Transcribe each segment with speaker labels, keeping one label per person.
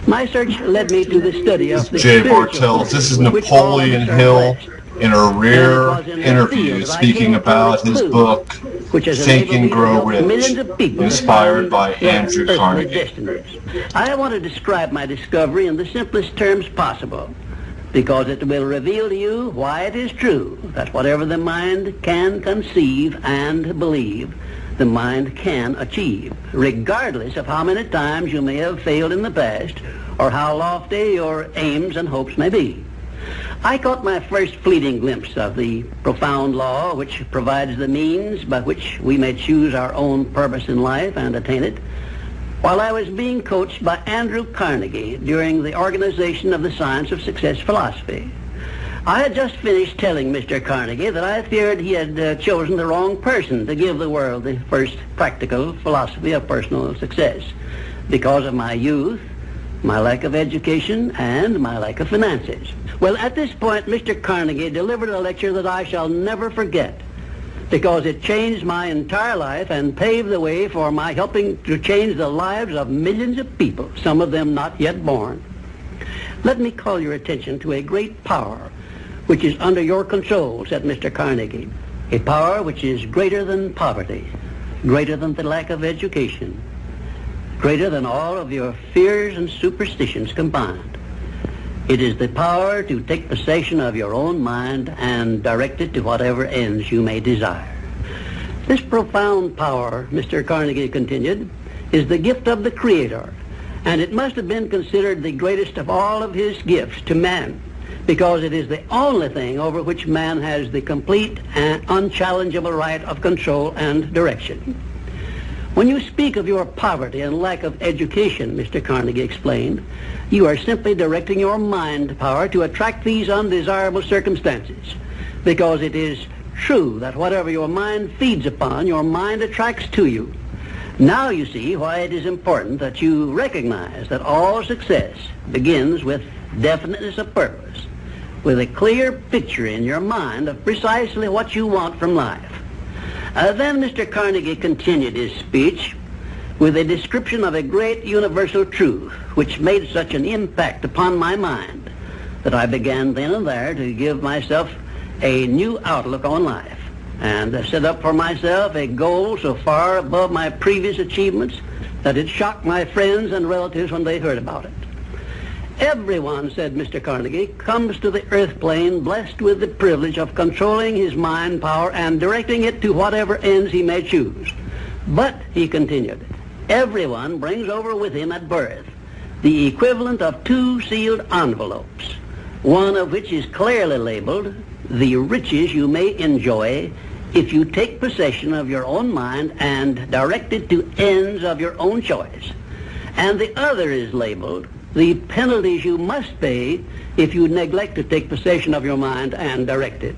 Speaker 1: My search led me to the study of the
Speaker 2: J.
Speaker 1: spiritual
Speaker 2: Bartels. This is
Speaker 1: forces, which all of
Speaker 2: Napoleon
Speaker 1: us are
Speaker 2: Hill
Speaker 1: blessed.
Speaker 2: in a rare
Speaker 1: In this
Speaker 2: interview
Speaker 1: field that I
Speaker 2: speaking
Speaker 1: came upon
Speaker 2: about
Speaker 1: a
Speaker 2: his
Speaker 1: clue
Speaker 2: book,
Speaker 1: which has
Speaker 2: Think
Speaker 1: enabled
Speaker 2: and
Speaker 1: me to
Speaker 2: Grow
Speaker 1: help
Speaker 2: Rich,
Speaker 1: millions of people
Speaker 2: inspired
Speaker 1: to
Speaker 2: by
Speaker 1: find their
Speaker 2: Andrew
Speaker 1: earthly
Speaker 2: Carnegie.
Speaker 1: destinies. I want to describe my discovery in the simplest terms possible, because it will reveal to you why it is true that whatever the mind can conceive and believe, the mind can achieve, regardless of how many times you may have failed in the past or how lofty your aims and hopes may be. I caught my first fleeting glimpse of the profound law which provides the means by which we may choose our own purpose in life and attain it, while I was being coached by Andrew Carnegie during the organization of the Science of Success philosophy. I had just finished telling Mr. Carnegie that I feared he had chosen the wrong person to give the world the first practical philosophy of personal success because of my youth, my lack of education, and my lack of finances. Well, at this point, Mr. Carnegie delivered a lecture that I shall never forget, because it changed my entire life and paved the way for my helping to change the lives of millions of people, some of them not yet born. Let me call your attention to a great power which is under your control, said Mr. Carnegie, a power which is greater than poverty, greater than the lack of education, greater than all of your fears and superstitions combined. It is the power to take possession of your own mind and direct it to whatever ends you may desire. This profound power, Mr. Carnegie continued, is the gift of the Creator, and it must have been considered the greatest of all of his gifts to man, because it is the only thing over which man has the complete and unchallengeable right of control and direction. When you speak of your poverty and lack of education, Mr. Carnegie explained, you are simply directing your mind power to attract these undesirable circumstances, because it is true that whatever your mind feeds upon, your mind attracts to you. Now you see why it is important that you recognize that all success begins with definiteness of purpose, with a clear picture in your mind of precisely what you want from life. Then Mr. Carnegie continued his speech with a description of a great universal truth which made such an impact upon my mind that I began then and there to give myself a new outlook on life and set up for myself a goal so far above my previous achievements that it shocked my friends and relatives when they heard about it. Everyone, said Mr. Carnegie, comes to the earth plane blessed with the privilege of controlling his mind power and directing it to whatever ends he may choose. But, he continued, everyone brings over with him at birth the equivalent of two sealed envelopes, one of which is clearly labeled, the riches you may enjoy if you take possession of your own mind and direct it to ends of your own choice. And the other is labeled, the penalties you must pay if you neglect to take possession of your mind and direct it.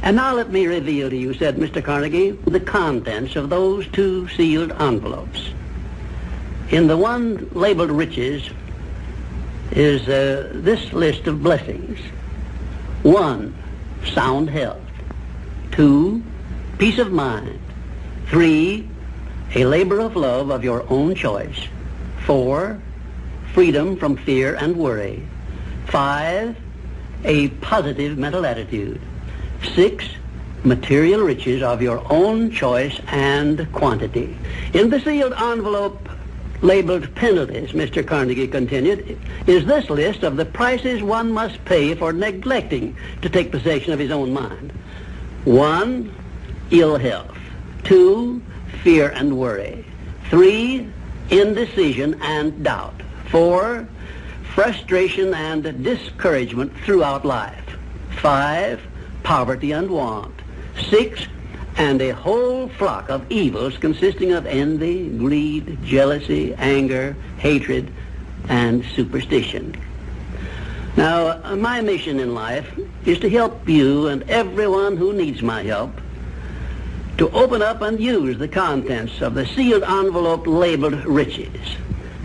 Speaker 1: And now let me reveal to you, said Mr. Carnegie, the contents of those two sealed envelopes. In the one labeled riches is this list of blessings. 1, sound health. 2, peace of mind. 3, a labor of love of your own choice. 4, freedom from fear and worry. 5, a positive mental attitude. 6, material riches of your own choice and quantity. In the sealed envelope labeled penalties, Mr. Carnegie continued, is this list of the prices one must pay for neglecting to take possession of his own mind. 1, ill health. 2, fear and worry. 3, indecision and doubt. 4, frustration and discouragement throughout life. 5, poverty and want. 6, and a whole flock of evils consisting of envy, greed, jealousy, anger, hatred, and superstition. Now, my mission in life is to help you and everyone who needs my help to open up and use the contents of the sealed envelope labeled riches.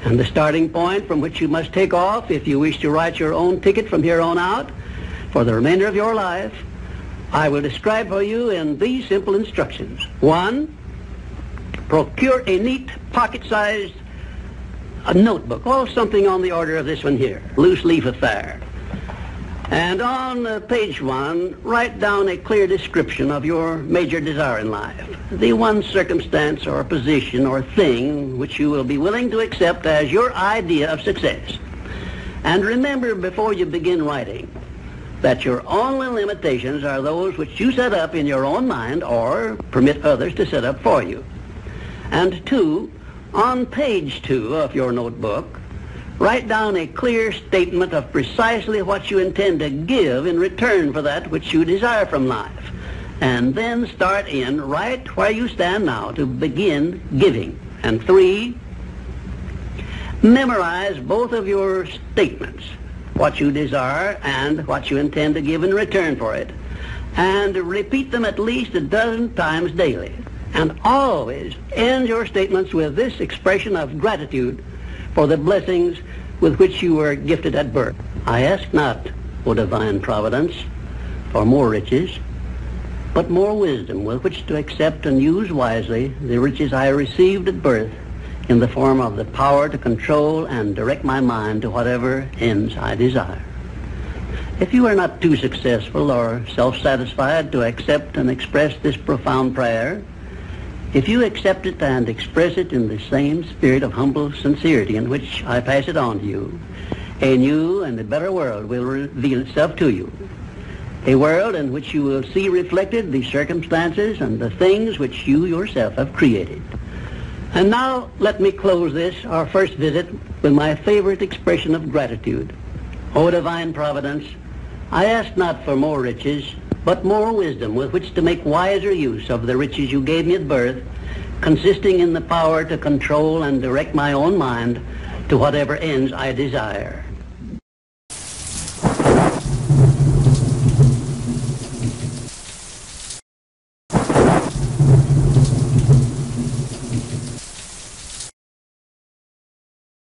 Speaker 1: And the starting point from which you must take off if you wish to write your own ticket from here on out for the remainder of your life, I will describe for you in these simple instructions. 1, procure a neat pocket-sized a notebook, or something on the order of this one here, loose leaf affair. And on page 1, write down a clear description of your major desire in life, the one circumstance or position or thing which you will be willing to accept as your idea of success. And remember before you begin writing that your only limitations are those which you set up in your own mind or permit others to set up for you. And 2, on page 2 of your notebook, write down a clear statement of precisely what you intend to give in return for that which you desire from life. And then start in right where you stand now to begin giving. And 3, memorize both of your statements, what you desire and what you intend to give in return for it. And repeat them at least a dozen times daily. And always end your statements with this expression of gratitude for the blessings with which you were gifted at birth. I ask not, O divine providence, for more riches, but more wisdom with which to accept and use wisely the riches I received at birth in the form of the power to control and direct my mind to whatever ends I desire. If you are not too successful or self-satisfied to accept and express this profound prayer, if you accept it and express it in the same spirit of humble sincerity in which I pass it on to you, a new and a better world will reveal itself to you. A world in which you will see reflected the circumstances and the things which you yourself have created. And now let me close this, our first visit, with my favorite expression of gratitude. O divine providence, I ask not for more riches, but more wisdom with which to make wiser use of the riches you gave me at birth, consisting in the power to control and direct my own mind to whatever ends I desire.